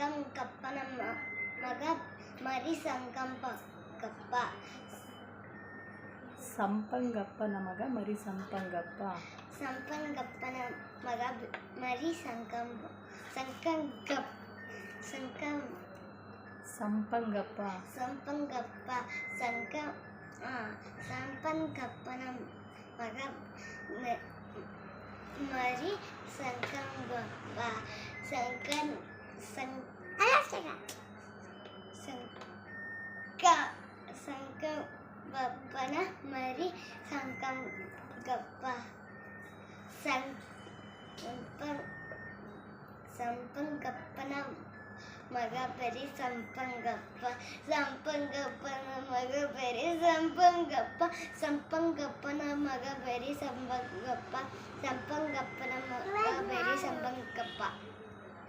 ಸಂಕಂಕಪ್ಪನ ಮಗ ಮರಿ ಸಂಕಂಪಗಪ್ಪ. ಸಂಪಂಗಪ್ಪನ ಮಗ ಮರಿ ಸಂಪಂಗಪ್ಪ. ಸಂಪಂಗಪ್ಪನ ಮಗ ಮರಿ ಸಂಪಂಗಪ್ಪ. ಸಂಪಂಗಪ್ಪ ಸಂಪಂಗಪ್ಪನ ಮಗ ಮರಿ ಸಂಕಂಗಪ್ಪ. ಸಂಕಂಗಪ್ಪನ ಮರಿ ಸಂಕಂಗಪ್ಪ. ಸಂಪಂಗಪ್ಪನ ಮಗ ಬರಿ ಸಂಪಂಗಪ್ಪ. ಸಂಪಂಗಪ್ಪನ ಮಗ ಬರಿ ಸಂಪಂಗಪ್ಪ. ಸಂಪಂಗಪ್ಪನ ಮಗ ಬರಿ ಸಂಪಂಗಪ್ಪ. ಸಂಪಂಗಪ್ಪನ ಮಗ ಬರಿ ಸಂಪಂಗಪ್ಪ.